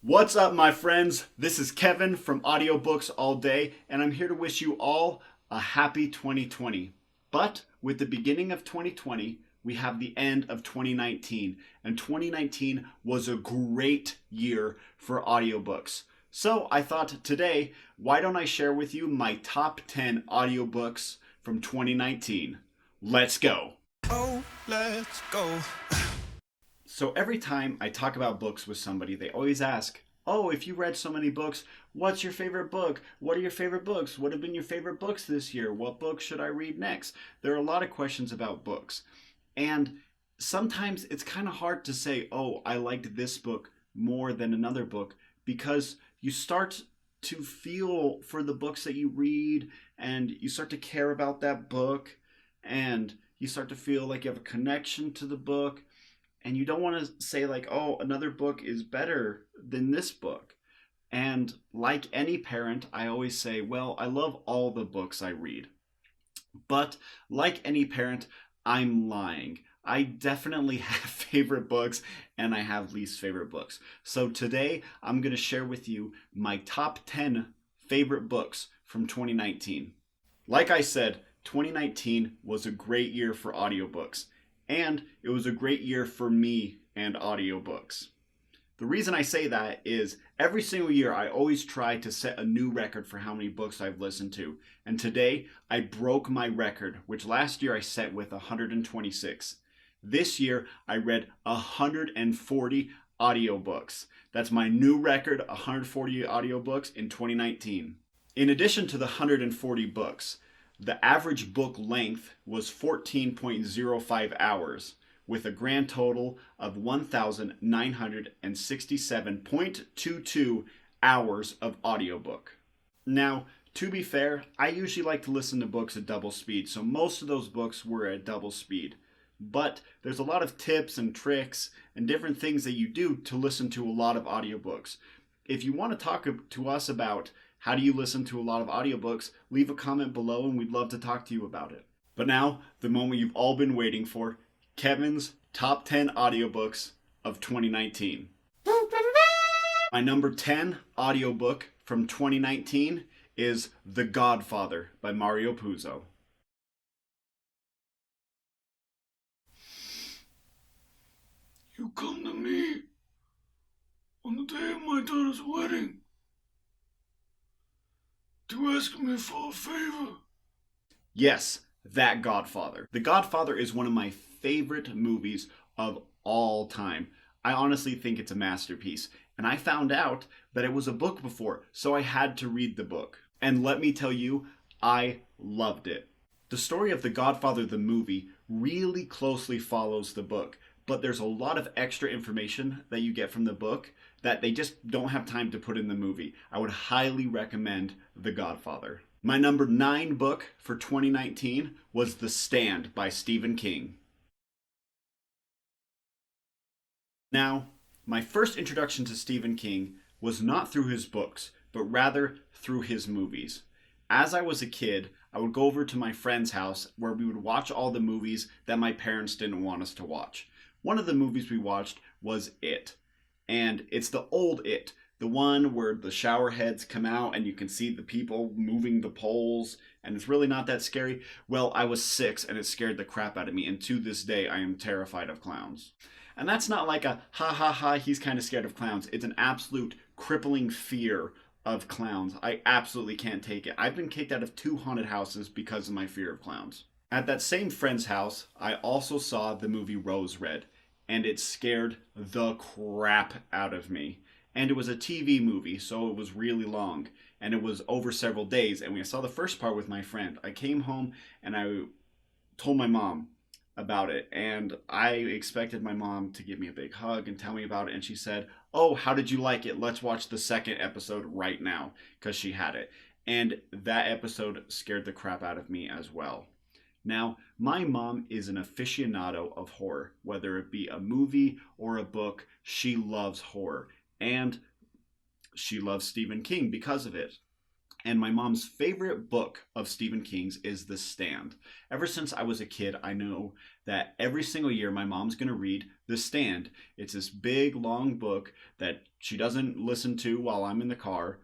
What's up, my friends? This is Kevin from Audiobooks All Day, and I'm here to wish you all a happy 2020. But with the beginning of 2020, we have the end of 2019, and 2019 was a great year for audiobooks. So I thought today, why don't I share with you my top 10 audiobooks from 2019? Let's go! Oh, let's go. So every time I talk about books with somebody, they always ask, "Oh, if you read so many books, what's your favorite book? What are your favorite books? What have been your favorite books this year? What book should I read next?" There are a lot of questions about books. And sometimes it's kind of hard to say, "Oh, I liked this book more than another book," because you start to feel for the books that you read and you start to care about that book and you start to feel like you have a connection to the book, and you don't want to say like, "Oh, another book is better than this book." And like any parent, I always say, well, I love all the books I read. But like any parent, I'm lying. I definitely have favorite books and I have least favorite books. So today I'm going to share with you my top 10 favorite books from 2019. Like I said, 2019 was a great year for audiobooks. And it was a great year for me and audiobooks. The reason I say that is every single year I always try to set a new record for how many books I've listened to. And today I broke my record, which last year I set with 126. This year I read 140 audiobooks. That's my new record, 140 audiobooks in 2019. In addition to the 140 books, the average book length was 14.05 hours, with a grand total of 1,967.22 hours of audiobook. Now, to be fair, I usually like to listen to books at double speed, so most of those books were at double speed. But there's a lot of tips and tricks and different things that you do to listen to a lot of audiobooks. If you want to talk to us about how do you listen to a lot of audiobooks, leave a comment below and we'd love to talk to you about it. But now, the moment you've all been waiting for, Kevin's top 10 audiobooks of 2019. My number 10 audiobook from 2019 is The Godfather by Mario Puzo. You come to me on the day of my daughter's wedding to ask me for a favor. Yes, that Godfather. The Godfather is one of my favorite movies of all time. I honestly think it's a masterpiece. And I found out that it was a book before, so I had to read the book. And let me tell you, I loved it. The story of The Godfather, the movie, really closely follows the book, but there's a lot of extra information that you get from the book that they just don't have time to put in the movie. I would highly recommend The Godfather. My number 9 book for 2019 was The Stand by Stephen King. Now, my first introduction to Stephen King was not through his books, but rather through his movies. As I was a kid, I would go over to my friend's house where we would watch all the movies that my parents didn't want us to watch. One of the movies we watched was It. And it's the old It, the one where the shower heads come out and you can see the people moving the poles, and it's really not that scary. Well, I was 6 and it scared the crap out of me, and to this day I am terrified of clowns. And that's not like a ha ha ha, he's kind of scared of clowns. It's an absolute crippling fear of clowns. I absolutely can't take it. I've been kicked out of 2 haunted houses because of my fear of clowns. At that same friend's house, I also saw the movie Rose Red, and it scared the crap out of me. And it was a TV movie, so it was really long, and it was over several days. And when I saw the first part with my friend, I came home and I told my mom about it, and I expected my mom to give me a big hug and tell me about it, and she said, "Oh, how did you like it? Let's watch the second episode right now," because she had it. And that episode scared the crap out of me as well. Now, my mom is an aficionado of horror. Whether it be a movie or a book, she loves horror. And she loves Stephen King because of it. And my mom's favorite book of Stephen King's is The Stand. Ever since I was a kid, I know that every single year my mom's going to read The Stand. It's this big, long book that she doesn't listen to while I'm in the car.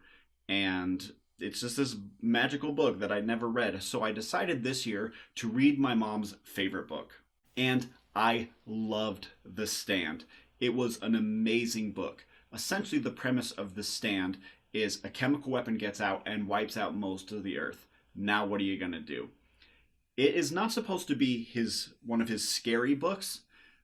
And it's just this magical book that I never read. So I decided this year to read my mom's favorite book. And I loved The Stand. It was an amazing book. Essentially, the premise of The Stand is a chemical weapon gets out and wipes out most of the earth. Now what are you going to do? It is not supposed to be one of his scary books,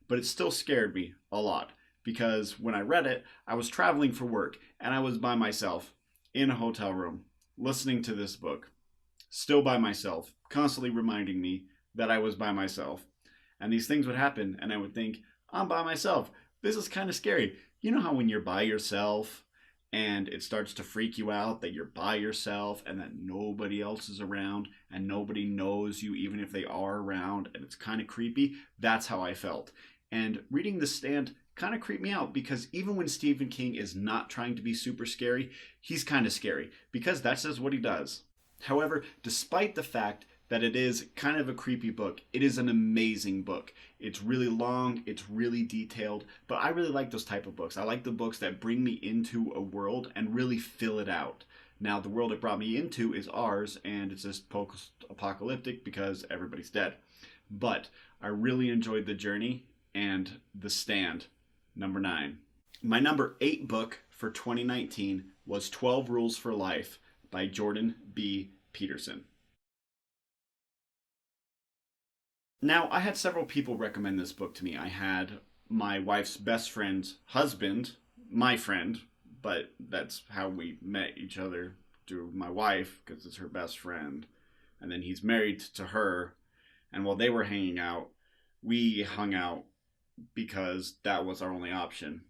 but it still scared me a lot because when I read it, I was traveling for work and I was by myself in a hotel room listening to this book, still by myself, constantly reminding me that I was by myself. And these things would happen and I would think, I'm by myself. This is kind of scary. You know how when you're by yourself and it starts to freak you out that you're by yourself and that nobody else is around and nobody knows you even if they are around, and it's kind of creepy? That's how I felt. And reading The Stand kind of creeped me out because even when Stephen King is not trying to be super scary, he's kind of scary because that's just what he does. However, despite the fact that it is kind of a creepy book, it is an amazing book. It's really long, it's really detailed, but I really like those type of books. I like the books that bring me into a world and really fill it out. Now, the world it brought me into is ours, and it's just post-apocalyptic because everybody's dead. But I really enjoyed the journey, and The Stand, number 9. My number 8 book for 2019 was 12 Rules for Life by Jordan B. Peterson. Now, I had several people recommend this book to me. I had my wife's best friend's husband, my friend, but that's how we met each other, through my wife, because it's her best friend. And then he's married to her. And while they were hanging out, we hung out because that was our only option.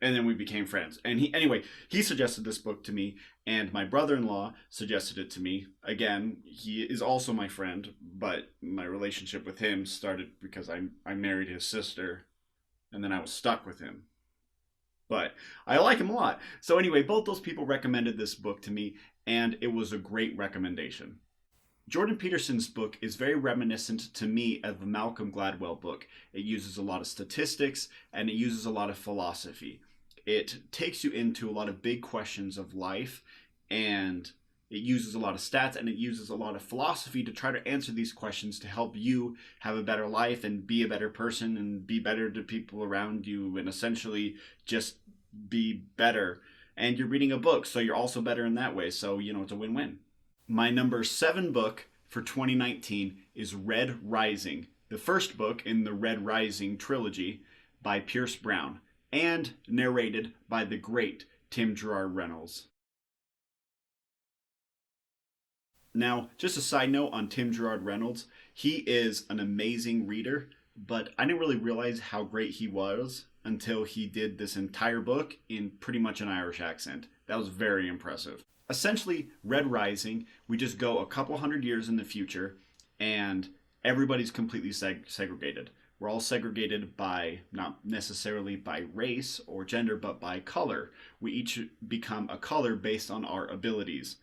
And then we became friends. And he suggested this book to me, and my brother-in-law suggested it to me. Again, he is also my friend, but my relationship with him started because I married his sister, and then I was stuck with him. But I like him a lot. So anyway, both those people recommended this book to me, and it was a great recommendation. Jordan Peterson's book is very reminiscent to me of a Malcolm Gladwell book. It uses a lot of statistics, and it uses a lot of philosophy. It takes you into a lot of big questions of life, and it uses a lot of stats, and it uses a lot of philosophy to try to answer these questions to help you have a better life and be a better person and be better to people around you and essentially just be better. And you're reading a book, so you're also better in that way. So, it's a win-win. My number 7 book for 2019 is Red Rising, the first book in the Red Rising trilogy by Pierce Brown, and narrated by the great Tim Gerard Reynolds. Now, just a side note on Tim Gerard Reynolds, he is an amazing reader, but I didn't really realize how great he was until he did this entire book in pretty much an Irish accent. That was very impressive. Essentially, Red Rising, we just go a couple hundred years in the future, and everybody's completely segregated. We're all segregated by, not necessarily by race or gender, but by color. We each become a color based on our abilities.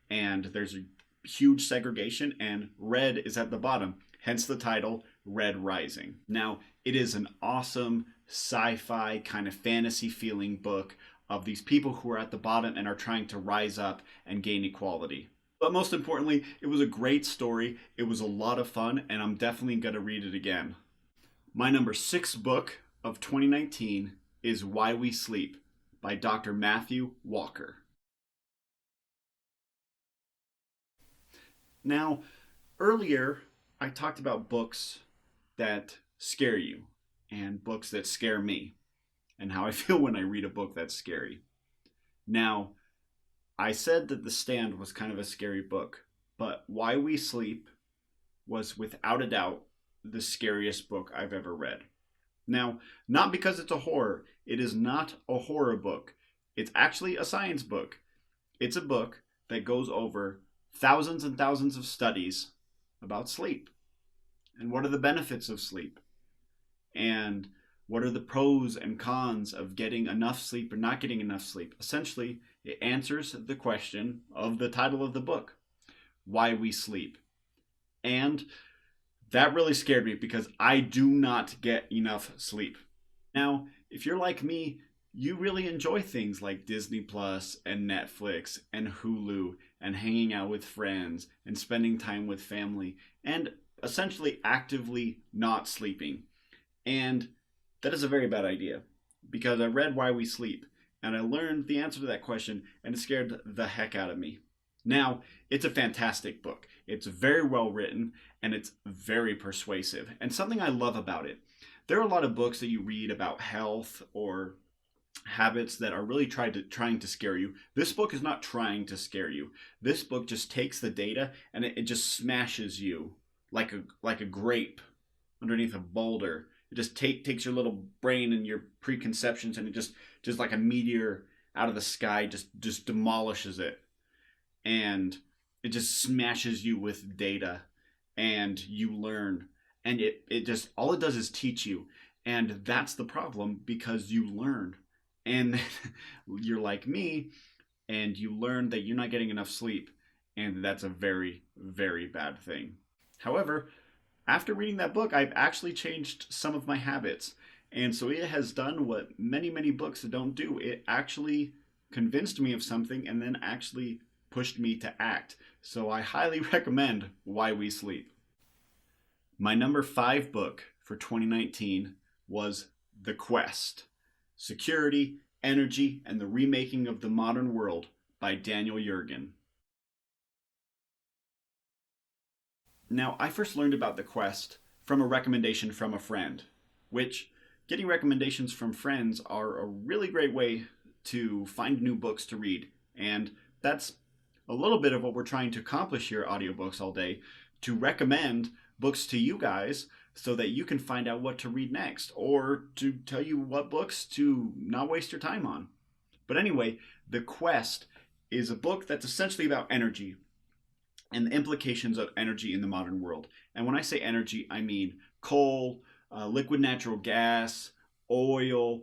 And there's a huge segregation, and red is at the bottom, hence the title, Red Rising. Now, it is an awesome sci-fi kind of fantasy feeling book of these people who are at the bottom and are trying to rise up and gain equality. But most importantly, it was a great story, it was a lot of fun, and I'm definitely going to read it again. My number 6 book of 2019 is Why We Sleep by Dr. Matthew Walker. Now, earlier I talked about books that scare you and books that scare me and how I feel when I read a book that's scary. Now, I said that The Stand was kind of a scary book, but Why We Sleep was without a doubt the scariest book I've ever read. Now, not because it's a horror. It is not a horror book. It's actually a science book. It's a book that goes over thousands and thousands of studies about sleep and what are the benefits of sleep and What are the pros and cons of getting enough sleep or not getting enough sleep? Essentially, it answers the question of the title of the book, Why We Sleep. And that really scared me because I do not get enough sleep. Now, if you're like me, you really enjoy things like Disney Plus and Netflix and Hulu and hanging out with friends and spending time with family and essentially actively not sleeping. And that is a very bad idea because I read Why We Sleep and I learned the answer to that question and it scared the heck out of me. Now, it's a fantastic book. It's very well written and it's very persuasive. And something I love about it, there are a lot of books that you read about health or habits that are really trying to scare you. This book is not trying to scare you. This book just takes the data and it just smashes you like a grape underneath a boulder. It just takes your little brain and your preconceptions and it just like a meteor out of the sky just demolishes it. And it just smashes you with data and you learn. And it just, all it does is teach you. And that's the problem because you learn. And you're like me and you learn that you're not getting enough sleep. And that's a very, very bad thing. However, after reading that book, I've actually changed some of my habits. And so it has done what many, many books don't do. It actually convinced me of something and then actually pushed me to act. So I highly recommend Why We Sleep. My number 5 book for 2019 was The Quest: Security, Energy, and the Remaking of the Modern World by Daniel Yergin. Now, I first learned about The Quest from a recommendation from a friend, which getting recommendations from friends are a really great way to find new books to read. And that's a little bit of what we're trying to accomplish here at Audiobooks All Day, to recommend books to you guys so that you can find out what to read next or to tell you what books to not waste your time on. But anyway, The Quest is a book that's essentially about energy and the implications of energy in the modern world. And when I say energy, I mean coal, liquid natural gas, oil,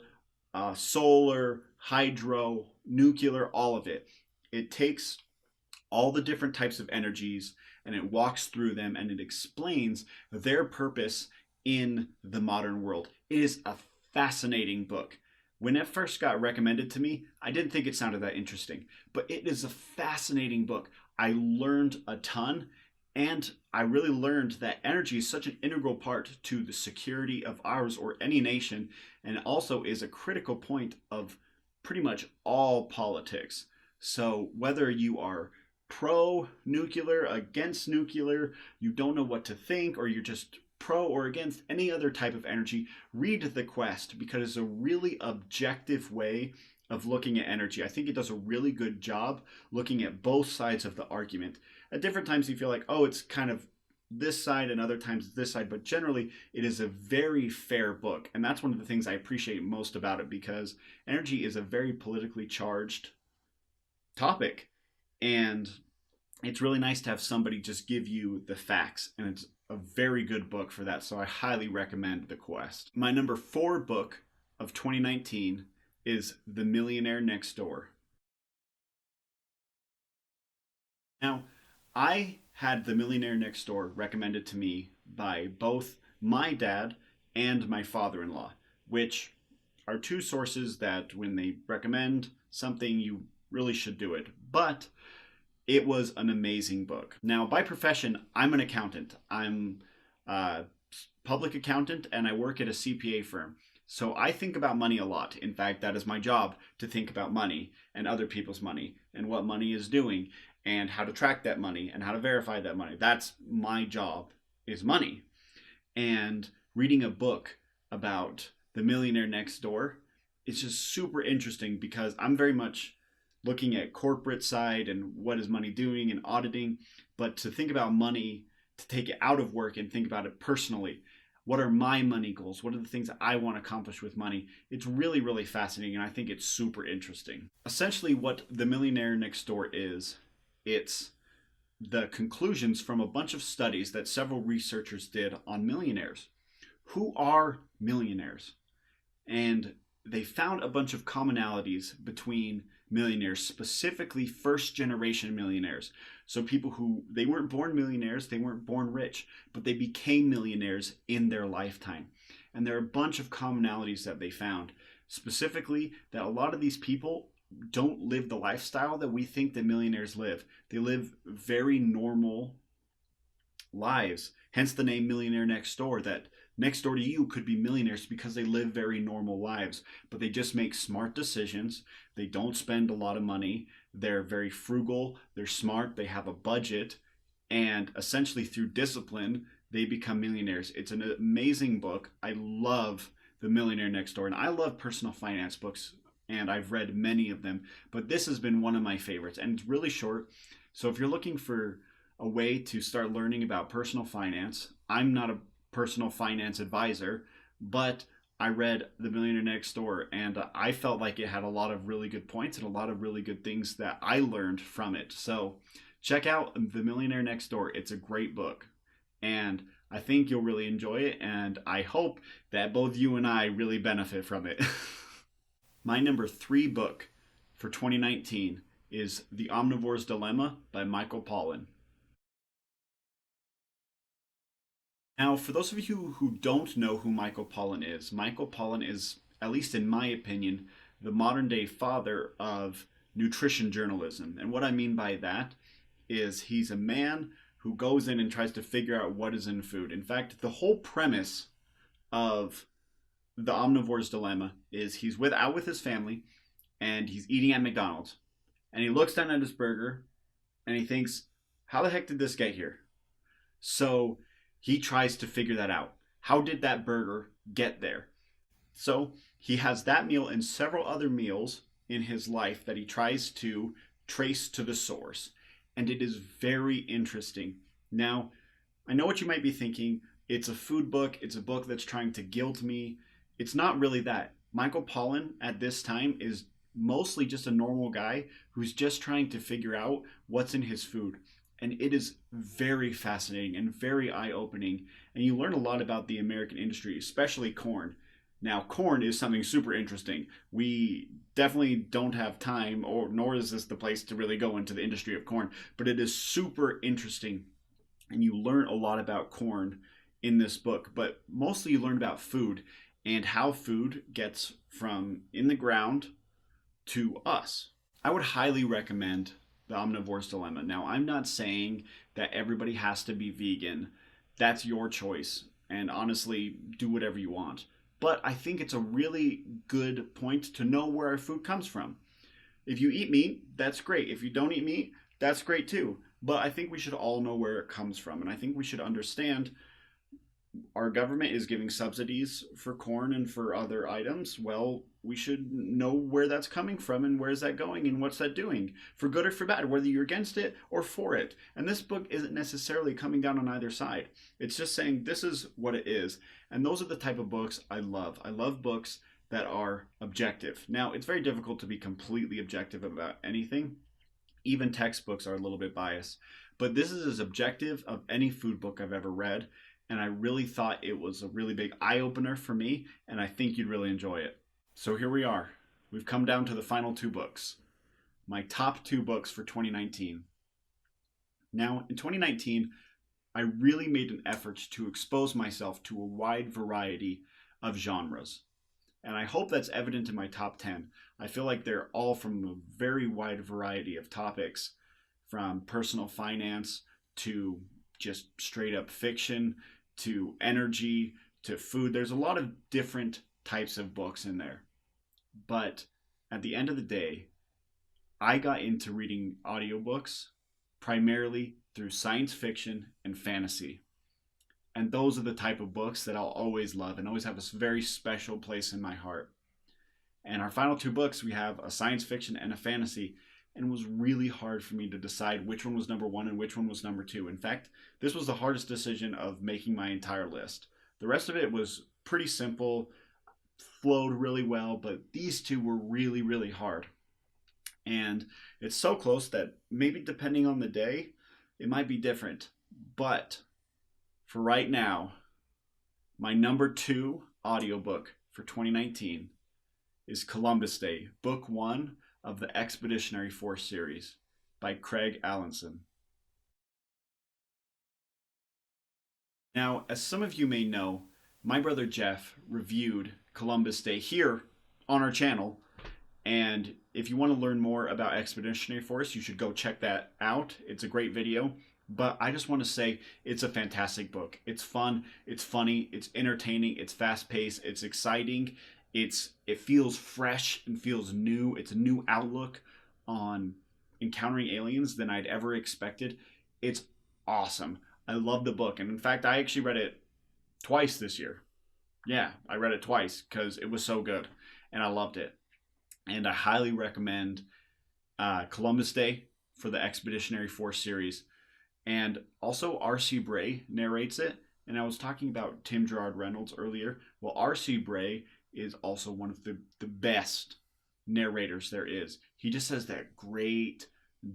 solar, hydro, nuclear, all of it. It takes all the different types of energies and it walks through them and it explains their purpose in the modern world. It is a fascinating book. When it first got recommended to me, I didn't think it sounded that interesting, but it is a fascinating book. I learned a ton, and I really learned that energy is such an integral part to the security of ours or any nation, and also is a critical point of pretty much all politics. So whether you are pro-nuclear, against nuclear, you don't know what to think, or you're just pro or against any other type of energy, read The Quest because it's a really objective way of looking at energy. I think it does a really good job looking at both sides of the argument. At different times you feel like, oh, it's kind of this side and other times this side, but generally it is a very fair book. And that's one of the things I appreciate most about it because energy is a very politically charged topic. And it's really nice to have somebody just give you the facts, and it's a very good book for that, so I highly recommend The Quest. My number 4 book of 2019 is The Millionaire Next Door. Now, I had The Millionaire Next Door recommended to me by both my dad and my father-in-law, which are two sources that when they recommend something, you really should do it. But it was an amazing book. Now, by profession, I'm an accountant. I'm a public accountant and I work at a CPA firm. So I think about money a lot. In fact, that is my job, to think about money and other people's money and what money is doing and how to track that money and how to verify that money. That's my job, is money. And reading a book about The Millionaire Next Door is just super interesting because I'm very much looking at corporate side and what is money doing and auditing, but to think about money, to take it out of work and think about it personally. What are my money goals? What are the things that I want to accomplish with money? It's really, really fascinating, and I think it's super interesting. Essentially, what The Millionaire Next Door is, it's the conclusions from a bunch of studies that several researchers did on millionaires. Who are millionaires? And they found a bunch of commonalities between millionaires, specifically first generation millionaires. So people who, they weren't born millionaires, they weren't born rich, but they became millionaires in their lifetime. And there are a bunch of commonalities that they found, specifically that a lot of these people don't live the lifestyle that we think that millionaires live. They live very normal lives, hence the name Millionaire Next Door, that next door to you could be millionaires because they live very normal lives, but they just make smart decisions. They don't spend a lot of money. They're very frugal. They're smart. They have a budget. And essentially through discipline, they become millionaires. It's an amazing book. I love The Millionaire Next Door. And I love personal finance books, and I've read many of them. But this has been one of my favorites. And it's really short. So if you're looking for a way to start learning about personal finance, I'm not a personal finance advisor, but I read The Millionaire Next Door, and I felt like it had a lot of really good points and a lot of really good things that I learned from it. So check out The Millionaire Next Door. It's a great book, and I think you'll really enjoy it, and I hope that both you and I really benefit from it. My number 3 book for 2019 is The Omnivores Dilemma by Michael Pollan. Now, for those of you who don't know who Michael Pollan is, at least in my opinion, the modern day father of nutrition journalism. And what I mean by that is he's a man who goes in and tries to figure out what is in food. In fact, the whole premise of the Omnivore's Dilemma is he's out with his family and he's eating at McDonald's. And he looks down at his burger and he thinks, how the heck did this get here? So he tries to figure that out. How did that burger get there? So he has that meal and several other meals in his life that he tries to trace to the source. And it is very interesting. Now, I know what you might be thinking. It's a food book. It's a book that's trying to guilt me. It's not really that. Michael Pollan at this time is mostly just a normal guy who's just trying to figure out what's in his food. And it is very fascinating and very eye-opening. And you learn a lot about the American industry, especially corn. Now, corn is something super interesting. We definitely don't have time, nor is this the place to really go into the industry of corn. But it is super interesting. And you learn a lot about corn in this book. But mostly you learn about food and how food gets from in the ground to us. I would highly recommend The Omnivore's Dilemma. Now, I'm not saying that everybody has to be vegan. That's your choice. And honestly, do whatever you want. But I think it's a really good point to know where our food comes from. If you eat meat, that's great. If you don't eat meat, that's great too. But I think we should all know where it comes from. And I think we should understand our government is giving subsidies for corn and for other items. Well, we should know where that's coming from and where's that going and what's that doing, for good or for bad, whether you're against it or for it. And this book isn't necessarily coming down on either side. It's just saying this is what it is. And those are the type of books I love. I love books that are objective. Now, it's very difficult to be completely objective about anything. Even textbooks are a little bit biased. But this is as objective of any food book I've ever read. And I really thought it was a really big eye-opener for me, and I think you'd really enjoy it. So here we are. We've come down to the final 2 books. My top 2 books for 2019. Now, in 2019, I really made an effort to expose myself to a wide variety of genres. And I hope that's evident in my top 10. I feel like they're all from a very wide variety of topics, from personal finance to just straight up fiction, to energy, to food. There's a lot of different types of books in there. But at the end of the day, I got into reading audiobooks primarily through science fiction and fantasy. And those are the type of books that I'll always love and always have a very special place in my heart. And our final 2 books, we have a science fiction and a fantasy. And it was really hard for me to decide which one was number 1 and which one was number 2. In fact, this was the hardest decision of making my entire list. The rest of it was pretty simple, flowed really well, but these 2 were really, really hard. And it's so close that maybe depending on the day, it might be different. But for right now, my number 2 audiobook for 2019 is Columbus Day, Book 1 of the Expeditionary Force series by Craig Alanson. Now, as some of you may know, my brother Jeff reviewed Columbus Day here on our channel, and if you want to learn more about Expeditionary Force, you should go check that out. It's a great video, but I just want to say it's a fantastic book. It's fun, it's funny, it's entertaining, it's fast-paced, it's exciting, it feels fresh and feels new. It's a new outlook on encountering aliens than I'd ever expected. It's awesome. I love the book, and in fact, I actually read it twice this year. Yeah, I read it twice because it was so good, and I loved it. And I highly recommend Columbus Day for the Expeditionary Force series. And also R.C. Bray narrates it. And I was talking about Tim Gerard Reynolds earlier. Well, R.C. Bray is also one of the best narrators there is. He just has that great,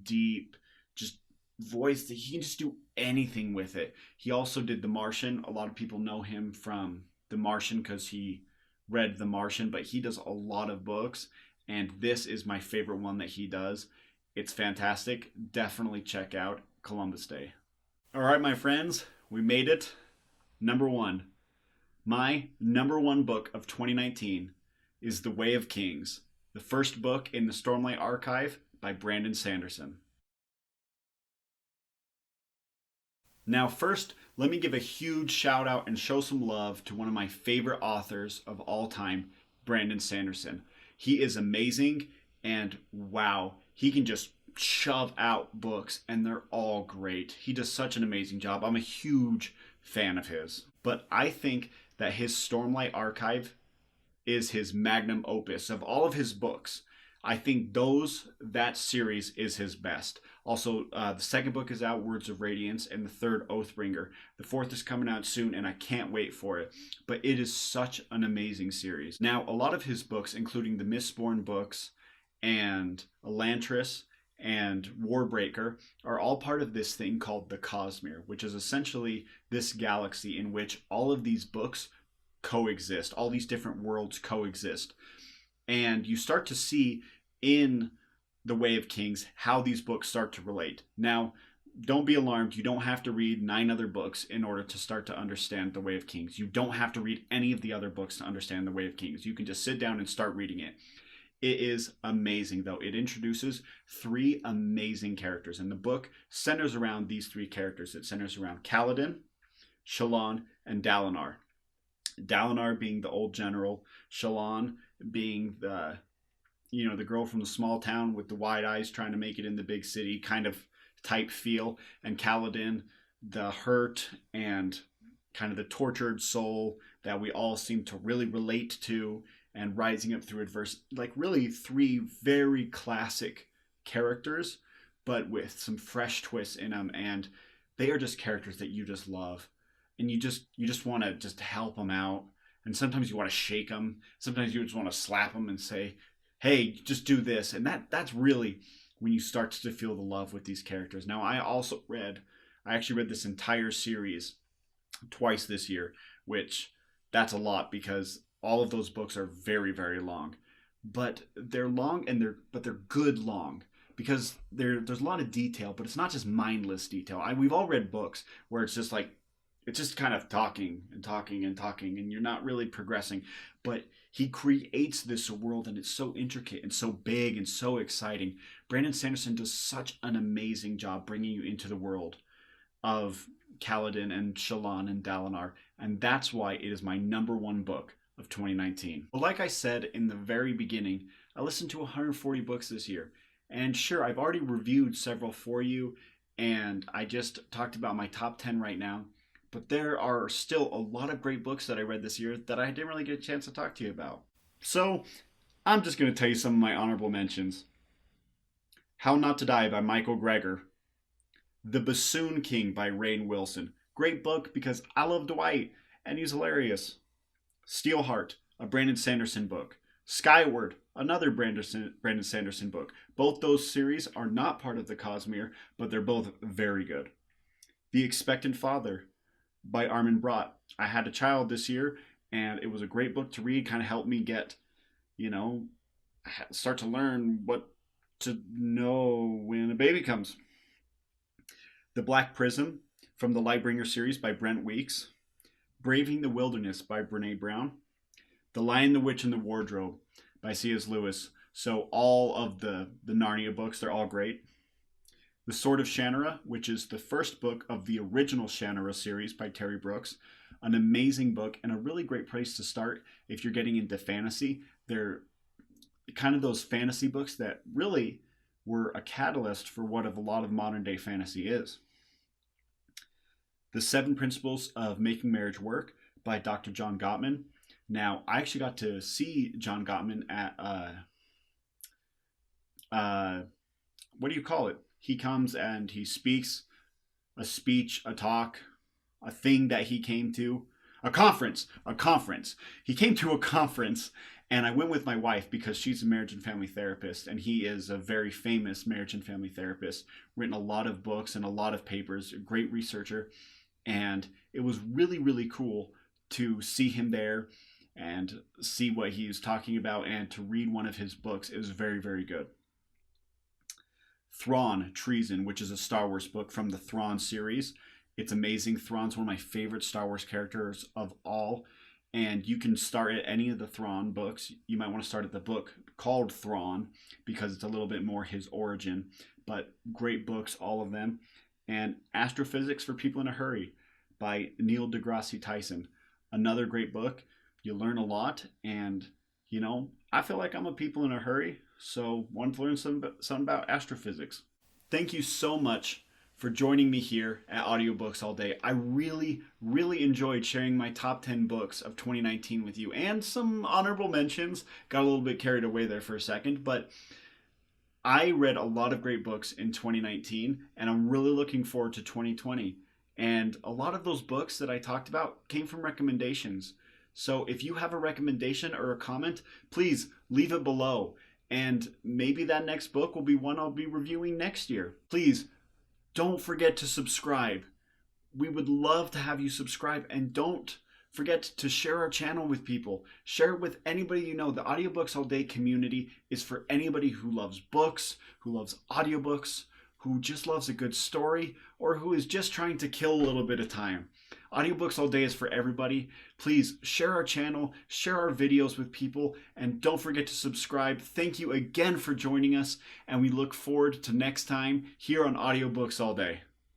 deep, just voice that he can just do anything with it. He also did The Martian. A lot of people know him from The Martian because he read The Martian, but he does a lot of books, and this is my favorite one that he does. It's fantastic. Definitely check out Columbus Day. All right, my friends, we made it. Number 1. My number 1 book of 2019 is The Way of Kings, the first book in the Stormlight archive by Brandon Sanderson. Now first, let me give a huge shout out and show some love to one of my favorite authors of all time, Brandon Sanderson. He is amazing, and wow, he can just shove out books and they're all great. He does such an amazing job. I'm a huge fan of his. But I think that his Stormlight archive is his magnum opus of all of his books. I think that series is his best. Also, the second book is out, Words of Radiance, and the third, Oathbringer. The fourth is coming out soon, and I can't wait for it. But it is such an amazing series. Now, a lot of his books, including the Mistborn books and Elantris and Warbreaker, are all part of this thing called the Cosmere, which is essentially this galaxy in which all of these books coexist. All these different worlds coexist. And you start to see in The Way of Kings how these books start to relate. Now, don't be alarmed. You don't have to read 9 other books in order to start to understand The Way of Kings. You don't have to read any of the other books to understand The Way of Kings. You can just sit down and start reading it. It is amazing, though. It introduces 3 amazing characters, and the book centers around these 3 characters. It centers around Kaladin, Shallan, and Dalinar. Dalinar being the old general, Shallan being the girl from the small town with the wide eyes trying to make it in the big city kind of type feel, and Kaladin, the hurt and kind of the tortured soul that we all seem to really relate to and rising up through adversity. Like really 3 very classic characters, but with some fresh twists in them, and they are just characters that you just love. And you just want to just help them out. And sometimes you want to shake them. Sometimes you just want to slap them and say, hey, just do this. And that's really when you start to feel the love with these characters. Now, I actually read this entire series twice this year, which that's a lot because all of those books are very, very long. But they're long and they're good long. Because there's a lot of detail, but it's not just mindless detail. We've all read books where it's just like, it's just kind of talking and talking and talking, and you're not really progressing. But he creates this world, and it's so intricate and so big and so exciting. Brandon Sanderson does such an amazing job bringing you into the world of Kaladin and Shallan and Dalinar, and that's why it is my number 1 book of 2019. Well, like I said in the very beginning, I listened to 140 books this year. And sure, I've already reviewed several for you, and I just talked about my top 10 right now. But there are still a lot of great books that I read this year that I didn't really get a chance to talk to you about. So, I'm just going to tell you some of my honorable mentions. How Not to Die by Michael Greger. The Bassoon King by Rainn Wilson. Great book because I love Dwight, and he's hilarious. Steelheart, a Brandon Sanderson book. Skyward, another Brandon Sanderson book. Both those series are not part of the Cosmere, but they're both very good. The Expectant Father by Armin Brott. I had a child this year, And it was a great book to read, kind of helped me get, start to learn what to know when a baby comes. The Black Prism from the Lightbringer series by Brent Weeks. Braving the Wilderness by Brene Brown. The Lion, the Witch, and the Wardrobe by C.S. Lewis. So all of the Narnia books, they're all great. The Sword of Shannara, which is the first book of the original Shannara series by Terry Brooks. An amazing book and a really great place to start if you're getting into fantasy. They're kind of those fantasy books that really were a catalyst for what a lot of modern day fantasy is. The 7 Principles of Making Marriage Work by Dr. John Gottman. Now, I actually got to see John Gottman at, what do you call it? He comes and he speaks a speech, a talk, a thing that he came to. A conference. He came to a conference, and I went with my wife because she's a marriage and family therapist, and he is a very famous marriage and family therapist, written a lot of books and a lot of papers, a great researcher, and it was really, really cool to see him there and see what he was talking about and to read one of his books. It was very, very good. Thrawn, Treason, which is a Star Wars book from the Thrawn series. It's amazing. Thrawn's one of my favorite Star Wars characters of all. And you can start at any of the Thrawn books. You might want to start at the book called Thrawn because it's a little bit more his origin. But great books, all of them. And Astrophysics for People in a Hurry by Neil deGrasse Tyson. Another great book. You learn a lot. And, I feel like I'm a people in a hurry. So want to learn something about astrophysics. Thank you so much for joining me here at Audiobooks All Day. I really, really enjoyed sharing my top 10 books of 2019 with you and some honorable mentions. Got a little bit carried away there for a second, but I read a lot of great books in 2019 and I'm really looking forward to 2020. And a lot of those books that I talked about came from recommendations. So if you have a recommendation or a comment, please leave it below. And maybe that next book will be one I'll be reviewing next year. Please don't forget to subscribe. We would love to have you subscribe, and don't forget to share our channel with people. Share it with anybody you know. The Audiobooks All Day community is for anybody who loves books, who loves audiobooks, who just loves a good story, or who is just trying to kill a little bit of time. Audiobooks All Day is for everybody. Please share our channel, share our videos with people, and don't forget to subscribe. Thank you again for joining us, and we look forward to next time here on Audiobooks All Day.